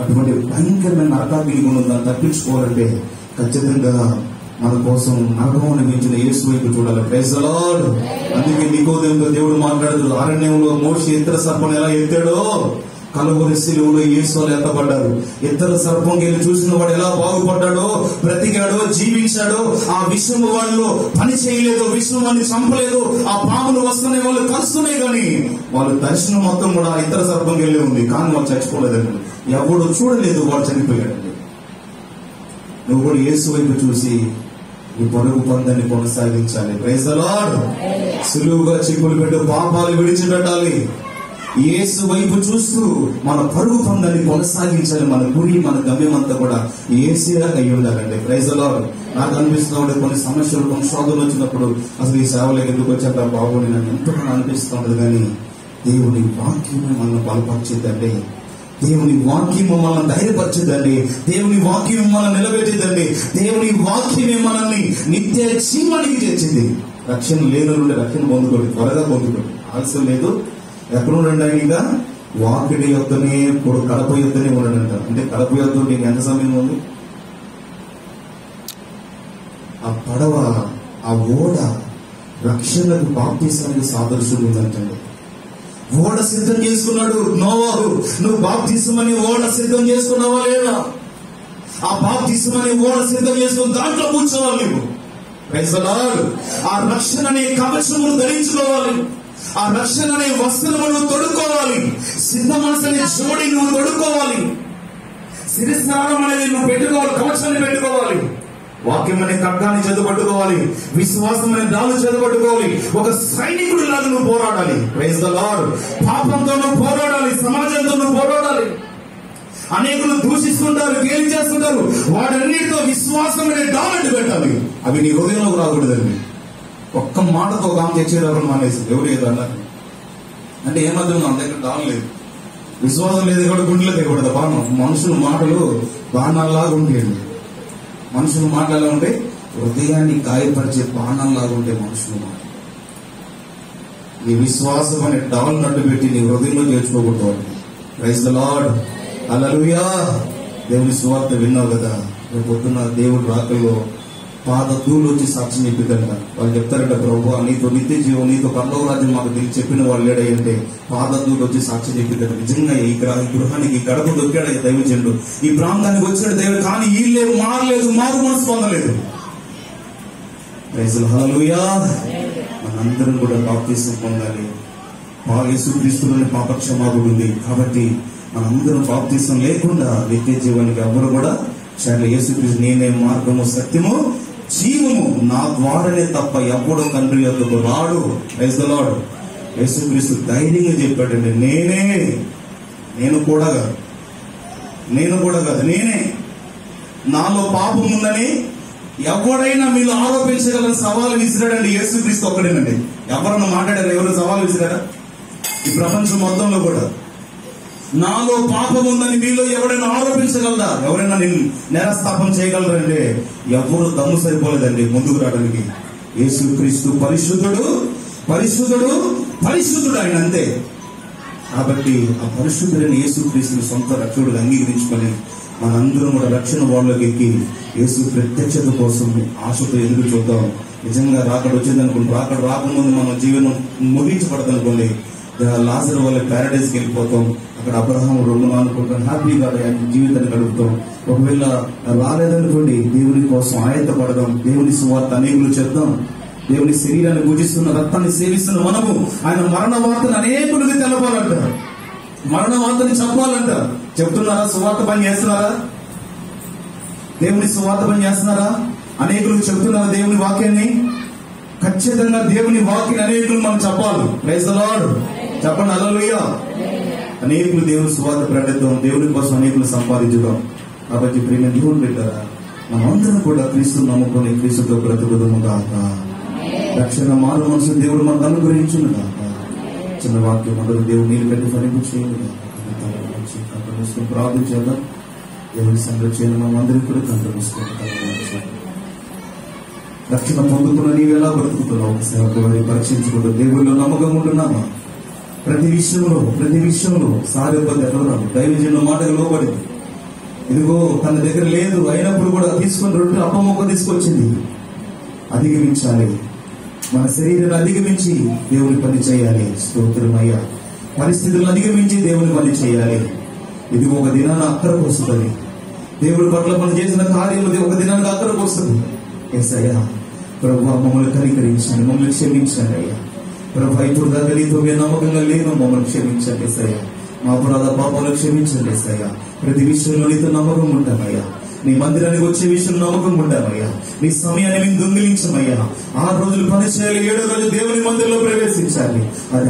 అటువంటి భయంకరమైన నరకాగ్ని దాన్ని తప్పించుకోవాలంటే ఖచ్చితంగా మన కోసం నరకం అనిపించిన యేసు వైపు చూడాలి. Praise the lord. అందుకే నికోదేముతో దేవుడు మాట్లాడుతూ అరణ్యంలో మోషే ఇతర సర్పం ఎలా ఎత్తాడో కలువరి శిలువలో యేసు వాళ్ళు ఎత్తబడ్డారు. ఇతర సర్పం వెళ్ళి చూసిన వాడు ఎలా బాగుపడ్డాడో, బ్రతికాడో, జీవించాడో, ఆ విషము వాళ్ళు పని చేయలేదు, విషము వాడిని చంపలేదు, ఆ పాములు వస్తున్నాయి, వాళ్ళు కలుస్తున్నాయి, కానీ వాళ్ళ దర్శనం మొత్తం కూడా ఇతర సర్పం వెళ్ళి ఉంది. కానీ వాళ్ళు చచ్చిపోలేదండి. ఎవడు చూడలేదు, వాడు చనిపోయాడండి. నువ్వు కూడా యేసు వైపు చూసి ఈ పొరుగు పందాన్ని కొనసాగించాలి. Praise the lord. సులువుగా చిక్కులు పెట్టు పాపాలు విడిచిపెట్టాలి. యేసు వైపు చూస్తూ మన పరుగు పందాన్ని కొనసాగించాలి. మన గురి, మన గమ్యం అంతా కూడా యేసే అయి ఉండాలండి. Praise the lord. నాకు అనిపిస్తూ ఉండే కొన్ని సమస్యలు, కొన్ని శోధనలు వచ్చినప్పుడు అసలు ఈ సేవలకు ఎందుకు వచ్చాక బాగుండి నాకు ఎంతగానో అనిపిస్తూ ఉండదు. కానీ దేవుని వాక్యం మనల్ని బలపరిచేదండి. దేవుని వాక్యం మనల్ని ధైర్యపరిచేదండి. దేవుని వాక్యం మనల్ని నిలబెట్టిందండి. దేవుని వాక్యమే మనల్ని నిత్య జీవానికి చేర్చింది. రక్షణ లేని నుండి రక్షణ పొందుకోండి, త్వరగా పొందుకోండి, ఆలస్యం లేదు. ఎక్కడ ఉండండి? ఆయన ఇంకా వాకిడి యొద్దనే, కడప యొద్దనే ఉండండి అంటారు. అంటే కడప యొద్ద నీకు ఎంత సమయం ఉంది? ఆ పడవ, ఆ ఓడ రక్షణకు బాప్తీసానికి సాదృశ్యం ఉందంటండి. ఓడ సిద్ధం చేసుకున్నాడు నోవాహు. నువ్వు బాప్తీసమని ఓడ సిద్ధం చేసుకున్నావా లేదా? ఆ బాప్తీసమని ఓడ సిద్ధం చేసుకుని దాంట్లో కూర్చోవాలి నువ్వు. Praise the lord. ఆ రక్షణ అనే కవచమును ధరించుకోవాలి. ఆ రక్షణ అనే వస్త్రమును తొడుక్కోవాలి. సిద్ధ మనసు అనే జోడి నువ్వు తొడుక్కోవాలి. శిరస్నానం అనేది నువ్వు పెట్టుకోవాలి, కవచాన్ని పెట్టుకోవాలి. వాక్యం అనే ఖడ్గాన్ని చేతపట్టుకోవాలి. విశ్వాసం అనే డాలు చేతపట్టుకోవాలి. ఒక సైనికుడు లాగా నువ్వు పోరాడాలి. Praise the lord. పాపంతో నువ్వు పోరాడాలి, సమాజంతో నువ్వు పోరాడాలి. అనేకులు దూషిస్తుంటారు, గేలి చేస్తుంటారు, వాటన్నిటితో విశ్వాసం అనే డాలు పెట్టాలి. అవి నీ హృదయంలోకి రాకూడదండి. ఒక్క మాటతో ఒక ఆమె తెచ్చేది ఎవరు మానేసి ఎవరు ఏదో అన్నారు అంటే ఏమర్థం? నా దగ్గర డాలు లేదు, విశ్వాసం లేదు, కూడా గుండెలో దిగకూడదు బాణం. మనుషుల మాటలు బాణాల్లాగా ఉంటాయండి. మనుషులు మాటలా ఉంటే హృదయాన్ని గాయపరిచే బాణంలాగా ఉంటే మనుషులు మాట. నీ విశ్వాసం అనే డాల్ నడ్డు పెట్టి నీ హృదయంలో చేర్చుకోకూడదు. Praise the lord. హల్లెలూయా. దేవుని సువార్త విన్నావు కదా, రేపు పొద్దున్న దేవుడు రాకల్లో పాదధూళి వచ్చి సాక్ష్యం చెప్పిద్దంట. వాళ్ళు చెప్తారంట, ప్రభువా నీతో నిత్య జీవం, నీతో పరలోక రాజ్యం మాకు చెప్పిన వాళ్ళు లేడంటే పాదధూళి వచ్చి సాక్ష్యం చెప్పిద్దంట. నిజంగా ఈ గృహానికి గడప దొక్కాడు దైవజనుడు, ఈ ప్రాంతానికి వచ్చాడు దైవం, కానీ వీళ్ళేవు మారలేదు, మారు మనసు పొందలేదు. ప్రైజ్ హల్లెలూయా. మనందరం కూడా బాప్తీసం పొందాలి. యేసుక్రీస్తులోని పాపక్షమాపణ ఉంది కాబట్టి మనందరం బాప్తీసం లేకుండా నిత్య జీవానికి ఎవరు కూడా సరే. యేసుక్రీస్తు నేనే మార్గము, సత్యము, జీవము, నా ద్వారానే తప్ప ఎప్పుడో తండ్రి యొద్దకు రాడు. Praise the lord. యేసుక్రీస్తు ధైర్యంగా చెప్పాడండి, నేను కూడా కాదు, నేనే. నాలో పాపం ఉందని ఎవరైనా మీరు ఆరోపించగలని సవాలు విసిరాడండి యేసుక్రీస్తు ఒక్కడేనండి. ఎవరన్నా మాట్లాడారు? ఎవరైనా సవాలు విసిరారా? ఈ ప్రపంచం మొత్తంలో కూడా నాలో పాపం ఉందని మీలో ఎవరైనా ఆరోపించగలరా? ఎవరైనా నేను నేరస్థాపన చేయగలరంటే ఎవరు దమ్ము సరిపోలేదండి ముందుకు రావడానికి. యేసుక్రీస్తు పరిశుద్ధుడు ఆయన, అంతే. కాబట్టి ఆ పరిశుద్ధుడైన యేసుక్రీస్తుని సొంత రక్షకుడిగా అంగీకరించుకొని మనందరం కూడా రక్షణ వాళ్ళకి ఎక్కి యేసు ప్రత్యక్షత కోసం ఆశతో ఎదురు చూద్దాం. నిజంగా రాకడ వచ్చిందనుకోండి, రాకడ రాకముందు మన జీవనం ముగించబడదనుకోండి, లాజరు వాళ్ళ ప్యారడైజ్కి వెళ్ళిపోతాం. అక్కడ అబ్రహాం రెండు అనుకుంటాం, హ్యాపీగా జీవితాన్ని గడుపుతాం. ఒకవేళ రాలేదనుకోండి, దేవుని కోసం ఆయత్తపడదాం, దేవుని సువార్త అనేకులు చెప్దాం. దేవుని శరీరాన్ని పూజిస్తున్న, రక్తాన్ని సేవిస్తున్న మనము ఆయన మరణ వార్తను అనేకులకి తెలపాలంట, మరణ వార్తని చెప్పాలంట. చెప్తున్నారా? సువార్త పని చేస్తున్నారా? దేవుని సువార్త పని చేస్తున్నారా? అనేకులకు చెప్తున్నారా దేవుని వాక్యాన్ని? ఖచ్చితంగా దేవుని వాక్యాన్ని అనేకులు మనం చెప్పాలి. Praise the lord. చెప్పండి హల్లెలూయా. అనేకులు దేవుని సువార్త ప్రకటిద్దాం, దేవుని కోసం అనేకులు సంపాదించుదాం. కాబట్టి ప్రేమ దేవుని పెట్టారా, మనమందరం కూడా క్రీస్తుని నమ్ముకొని క్రీస్తుతో బ్రతుకుదాము గాక. రక్షణ మారు మనసు దేవుడు మనకు అనుగ్రహించును గాక. చిన్న వాక్యం అందరూ దేవుడు నీళ్ళు పెట్టి ఫలించేయండి గాక. ప్రార్థించేద్దాం. దేవుని సంరక్షణ మనం అందరికీ కూడా కంట్రోల్. రక్షణ పొందుతున్న నీవు ఎలా బ్రతుకుతున్నావు ఒకసారి పరీక్షించుకుంటూ దేవుళ్ళు నమ్మకం ఉంటున్నామా? ప్రతి విషయంలో సారిపోతే ఎక్కడ రాదు. దైవజనుల మాటకు లోబడింది, ఇదిగో తన దగ్గర లేదు అయినప్పుడు కూడా తీసుకొని రొట్టె అప్పం మొక్క తీసుకొచ్చింది. అధిగమించాలి, మన శరీరాన్ని అధిగమించి దేవుని పని చేయాలి. స్తోత్రమయ్యా. పరిస్థితులను అధిగమించి దేవుని పని చేయాలి. ఇదిగో ఒక దినాన్ని అక్కరకు వస్తుంది. దేవుడి పట్ల మనం చేసిన కార్యం ఒక దినానికి అక్కరకు వస్తుంది. యేసయ్యా ప్రభు మమ్మల్ని కనికరించండి, మమ్మల్ని క్షమించండి అయ్యా. ప్రభు ఇప్పుడు దాకా నీతో మేము నమ్మకంగా లేను, మమ్మల్ని క్షమించండి యేసయ్యా. మా అపరాధ పాపాలను క్షమించండి యేసయ్యా. ప్రతి విషయంలో నీతో నమ్మకం ఉంటామయ్యా. నీ మందిరానికి వచ్చే విషయంలో నమ్మకం ఉంటామయ్యా. నీ సమయాన్ని మేము దొంగిలించమయ్యా. 6 రోజులు పని చేయాలి, 7వ రోజు దేవుని మందిరంలో ప్రవేశించాలి. అది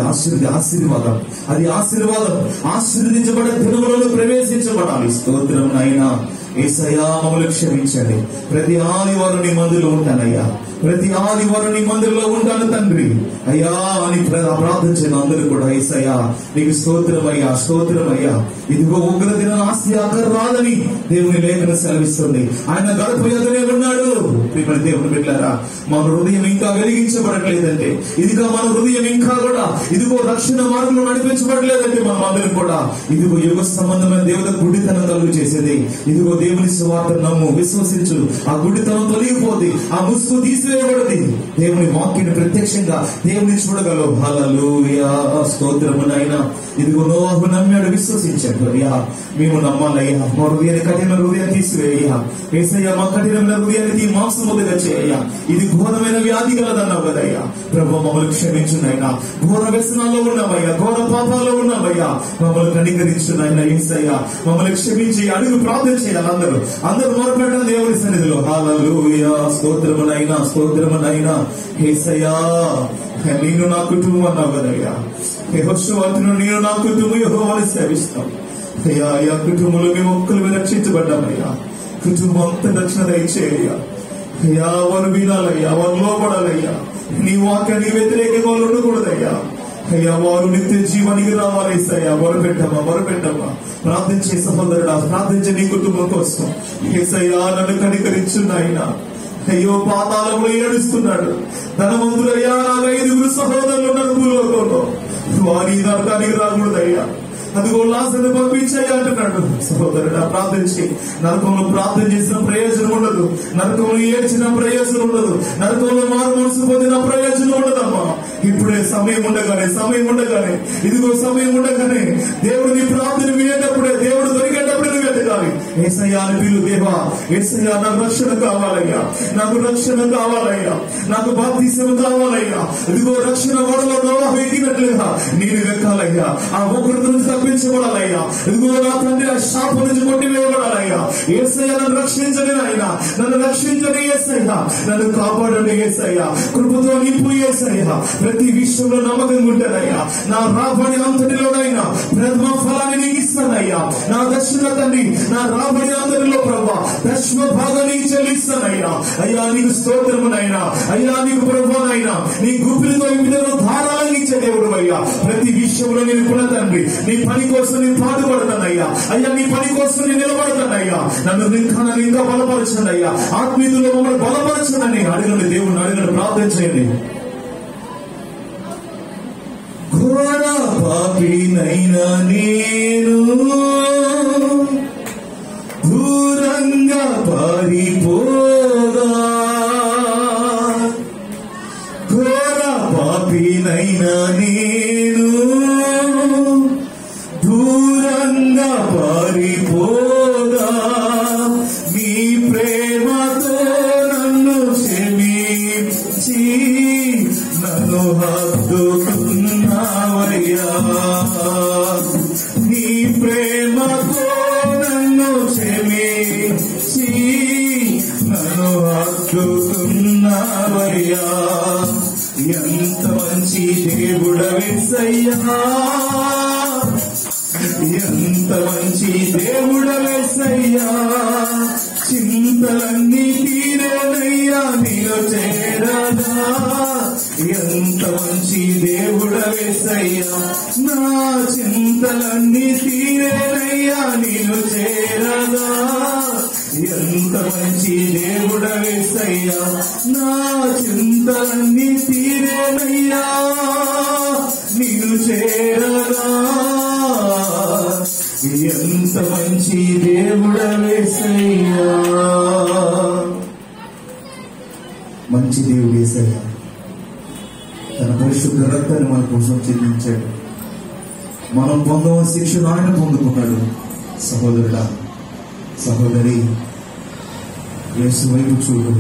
ఆశీర్వాదం, అది ఆశీర్వాదం. ఆశీర్వదించబడే దినములలో ప్రవేశించబడాలి. స్తోత్రం నాయనా. యేసయ్యా మమ్మల్ని క్షమించండి. ప్రతి ఆదివారం నీ మందిరంలో ఉంటానయ్యా, ప్రతి ఆదివారం నీ మందిరంలో ఉంటాను తండ్రి అయ్యా అని ప్రార్థించిన అందరూ కూడా యేసయ్యా నీకు స్తోత్రమయ్యా, స్తోత్రమయ్యా. ఇదిగో ఉగ్ర దిన ఆస్తి అక్కడ రాదని దేవుని లేఖనం సెలవిస్తుంది. ఆయన గడప ఎదురే ఉన్నాడు. ప్రియమైన దేవుని బిడ్డలారా, మన హృదయం ఇంకా వెలిగించబడట్లేదంటే, ఇదిగో మన హృదయం ఇంకా కూడా ఇదిగో రక్షణ మార్గంలో నడిపించబడలేదంటే మనం అందరం కూడా ఇదిగో యుగ సంబంధమైన దేవత గుడితనం కలుగు చేసేది. ఇదిగో దేవుని సువార్త నమ్ము, విశ్వసించు. ఆ గుడితనం తొలగిపోతే, ఆ ముసుగు తీసివేయబడింది. దేవుని వాక్యాన్ని ప్రత్యక్షంగా దేవుని చూడగలవు. హల్లెలూయా, స్తోత్రము నాయనా. ఇదిగో నోవాహు నమ్మాడు, విశ్వసించాడు అయ్యా. మేము నమ్మాలయ్యా. మా హృదయాన్ని కఠిన హృదయాన్ని తీసివేయ్యా. యేసయ్యా మా కఠినమైన హృదయానికి మాంసముగా చేయ్యా. ఇది ఘోరమైన వ్యాధి గలదన్నావు కదయ్యా. ప్రభు మమ్మల్ని క్షమించునైనా. ఘోర వ్యసనాల్లో ఉన్నామయ్యా, ఘోర పాపాల్లో ఉన్నామయ్యా. మమ్మల్ని కనికరించునైనా యేసయ్యా. మమ్మల్ని క్షమించి అడుగు ప్రార్థన చేయాలి. అందరూ మొరపెట్టాలి దేవుని సన్నిధిలో. హల్లెలూయా, స్తోత్రమునైనా, స్తోత్రమునైనా. యేసయ్యా నేను నా కుటుంబం అన్నావు కదయ్యా. యెహోషువను నేను నా కుటుంబం యెహోవాని సేవిస్తాం అయ్యా. అయ్యా కుటుంబంలో మేము ఒక్కరు రక్షించబడ్డామయ్యా. కుటుంబం అంతా రక్షణ దయచేయ్యా. అయ్యా వారు వినాలయ్యా, వారు లోపడాలయ్యా. నీ వాక్యానికి వ్యతిరేకంగా వాళ్ళు ఉండకూడదయ్యా. అయ్యా వారు నిత్య జీవానికి రావాలేసయ్యా. మొరపెట్టమ్మా. ప్రార్థించే సహోదరుడా, ప్రార్థించే నీ కుటుంబం కోసం. యేసయ్యా నన్ను కనికరించున్నాయినా. అయ్యో పాతాళంలో ఏడుస్తున్నాడు ధనవంతుడయ్యా. నాకు 5 సహోదరులు ఉన్నారు భూలోకంలో. వారి నరకానికి రాకూడదయ్యా. అదిగో లాజరును పంపించయ్యా అంటున్నాడు. సహోదరుడా ప్రార్థించి, నరకంలో ప్రార్థన చేసిన ప్రయోజనం ఉండదు, నరకంలో ఏడ్చిన ప్రయోజనం ఉండదు, నరకంలో మారు మనసు పొందిన ప్రయోజనం ఉండదమ్మా. ఇప్పుడే సమయం ఉండగానే ఇదిగో సమయం ఉండగానే దేవుడిని ప్రార్థన వినేటప్పుడే, దేవుడు దొరికేటప్పుడే నువ్వు ఎదగాలి. యేసయ్యా అని పిలు. దేవా యేసయ్యా నాకు రక్షణ కావాలయ్యా, నాకు రక్షణ కావాలయ్యా, నాకు బాప్తిసం కావాలయ్యా. ఇదిగో రక్షణ వడలో నోవాహు ఎక్కినట్లుగా నేను ఎక్కాలయ్యా. ఆ ఉగ్రత నుంచి తప్పించబడాలయ్యా. ఇదిగో నా తండ్రి ఆ శాపం నుంచి కొట్టివేయబడాలయ్యా. యేసయ్యా నన్ను రక్షించండి నాయనా, నన్ను రక్షించండి యేసయ్యా, నన్ను కాపాడండి యేసయ్యా. కృపతో నింపు యేసయ్యా. ప్రతి విషయంలో నమ్మకంగా ఉంటానయ్యా. నా రాబడి అంతటిలోనైనా ప్రథమ ఫలాన్ని నీకు ఇస్తానయ్యా. నా దక్షిణ తండ్రి, నా రాబడి అంతటిలో ప్రభా దక్షిణ భాగాన్ని చెల్లిస్తానయ్యా. అయ్యా నీకు స్తోత్రమునైనా, అయ్యా నీకు ప్రభునైనా. నీ గుప్పిలతో విడుదల ధారాళంగా ఇచ్చే దేవుడు అయ్యా. ప్రతి విషయంలో నేను కూడా తండ్రి నీ పని కోసం నేను పాటుపడతానయ్యా. అయ్యా నీ పని కోసం నేను నిలబడతానయ్యా. నన్ను ఇంకా బలపరచండి అయ్యా. ఆత్మీయులు మమ్మల్ని బలపరచండి. అడిగిన దేవుడిని అడిగిన ప్రార్థన చేయండి. ఘోర పాపినైనా నేను దూరంగా పారిపోగా, ఘోర పాపినైనా నేను దూరంగా పారిపోగా, నీ ప్రేమతో నన్ను క్షమించి నన్ను హత్తుకున్నావయ్యా. నీ ప్రేమతో నన్ను క్షమించి నన్ను హత్తుకున్నావయ్యా. ఎంత మంచి దేవుడవేసయ్యా, ఎంత మంచి దేవుడవేసయ్యా. చింతలన్నీ తీరేనయ్యా నీలో చేరగా. ఎంత మంచి దేవుడవేసయ్యా. నా చింతలన్నీ తీరేనయ్యా నీలో చేరగా. ఎంత మంచి దేవుడవేసయ్యా. నా చింతలన్నీ తీరేనయ్యా నీను చేరగా. ఎంత మంచి దేవుడవేసయ్యా, మంచి దేవుడు యేసయ్యా. తన పరిశుద్ధ రక్తాన్ని మన కోసం చెల్లించాడు. మనం పొందవలసిన శిక్షను ఆయన పొందుకున్నాడు. సహోదరుడా, సహోదరి, యేసు వైపు చూడు,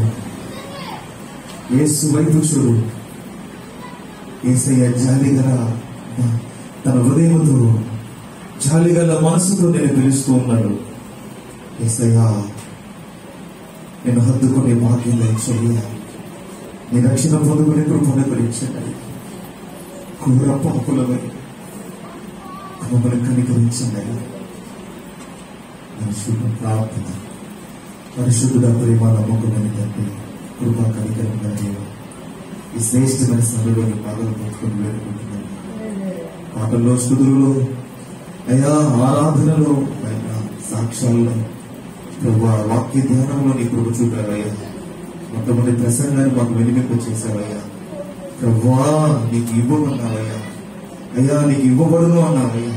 యేసు వైపు చూడు. యేసయ్య జాలిగల తన హృదయంతో, జాలిగల మనసుతో నేను పిలుస్తూ ఉన్నాడు. యేసయ్య, నేను హద్దుకునే భాగ్యం దయచేయ, నీ రక్షణ పొందుకునే కృపను పరీక్షండి. క్రూర పాపులమై మమ్మల్ని కనికరించండి. పరిశుద్ధ ప్రార్థన. పరిశుద్ధుడ, ప్రేమ, నమ్మకమైన తండ్రి, కృపా కనికరంగా ఈ శ్రేష్టమైన సభలోని పాదలు పట్టుకుని వేడుకుంటున్నాను. పాటల్లో, స్తుతులలో, అయ్యా ఆరాధనలో, అయ్యా సాక్ష్యాల్లో, ప్రభు వాక్య ధ్యానంలో నీ కృప చూపావయ్యా. మొట్టమొదటి ప్రసంగాన్ని మాకు వెలిగింపు చేశావయ్యా. ప్రభువా, నీకు ఇవ్వమన్నావయ్యా. అయ్యా, నీకు ఇవ్వబడును అన్నావయ్యా.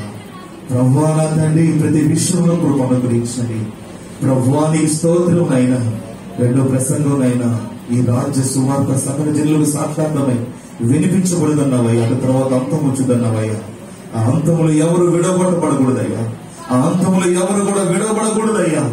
ప్రభువా నా తండ్రి, ప్రతి విషయంలో కృప అనుగ్రహించండి. ప్రభువా నీకు స్తోత్రం అయినా. రెండో ప్రసంగంనైనా ఈ రాజ్య సువార్త సకల జనులకు సాక్షాత్మై వినిపించబడదన్నావయ్యా. ఆ తర్వాత అంతం వచ్చుదన్నావయ్యా. ఆ అంతములు ఎవరు విడవబడకూడదయ్యా. ఆ అంతములు ఎవరు కూడా విడవబడకూడదయ్యా.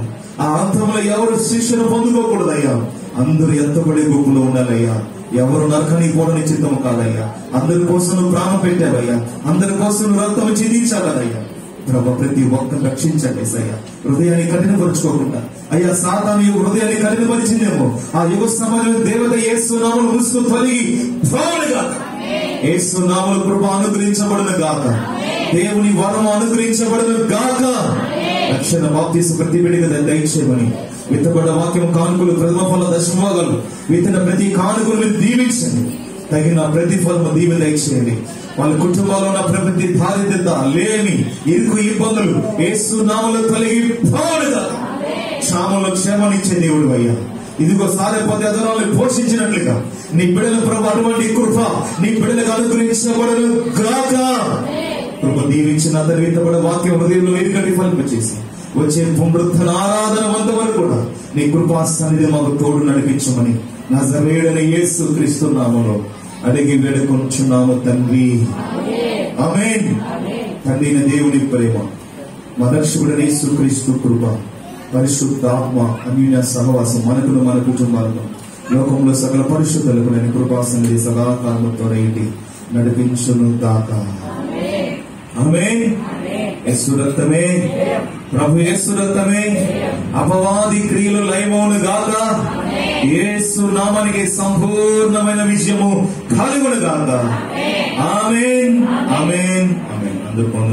ఆ అంతములు ఎవరు శిక్షను పొందుకోకూడదయ్యా. అందరూ ఎత్తబడే గుంపులో ఉండాలయ్యా. ఎవరు నరకని కూడా చిత్తము కాదయ్యా. అందరి కోసం నువ్వు ప్రాణం పెట్టావయ్యా. అందరి కోసం నువ్వు రక్తం చిందించాలయ్యా. ప్రభు, ప్రతి ఒక్కరు రక్షించండి అయ్యా. హృదయాన్ని కఠినపరుచుకోకుండా అయ్యా, సాతాను హృదయాన్ని కఠినపరిచిందేమో. ఆ యుగ సమాజంలో దేవత యేసు నామములు ముసుగు తొలగి పోవును గాక. యేసు నామములు కృప అనుగ్రహించబడును గాక. దేవుని వరం అనుగ్రహించబడును గాక. రక్షణ బాప్తీసు ప్రతి బిడ్డగా దయచేయమని, విత్తబడ్డ వాక్యం కానుకలు, ప్రథమ ఫల దశమభాగాలు విత్తన ప్రతి కానుకలు దీవించండి. తగిన ప్రతిఫలము దీవెన దయచేయండి. వాళ్ళ కుటుంబాల్లో ఉన్న ప్రతి దారిద్రత, లేని ఇరుకు ఇబ్బందులు యేసు నామములో తొలగి పోవును గాక. క్షామంలో క్షేమాన్నిచ్చే దేవుడు అయ్యా. ఇదిగో సారెపతి అదనాలను పోషించినట్లుగా నీ బిడ్డల ప్రభు అటువంటి కృప నీ బిడ్డలకు అనుగ్రహించబడును గాక. కృప దీవించిన అందరి విత్తబడ వాక్యం హృదయంలో ఎరుకటి ఫలింపచేసి వచ్చే పునరుత్థాన ఆరాధన అంతవరకు కూడా నీ కృపా సన్నిధి మాకు తోడు నడిపించమని నజరేయుడైన యేసు క్రీస్తు నామములో అడిగి వేడుకొనుచున్నాము తండ్రి. ఆమేన్. తండ్రి అయిన దేవుని ప్రేమ, మా రక్షకుడైన యేసు క్రీస్తు కృప, పరిశుద్ధాత్మ అన్యోన్య సహవాసం మనకును మన కుటుంబాలను లోకంలో సకల పరిశుద్ధులకు నేను కృపా సన్నిధి సదాకాలము తోడైండి నడిపించును గాక. ఆమేన్. యేసు రక్తమే, ప్రభు యేసు రక్తమే అపవాది క్రియలు లయమవును గాక. యేసు నామానికి సంపూర్ణమైన విజయము కలుగును గాక. ఆమేన్, ఆమేన్, ఆమేన్. అందరూ పొందున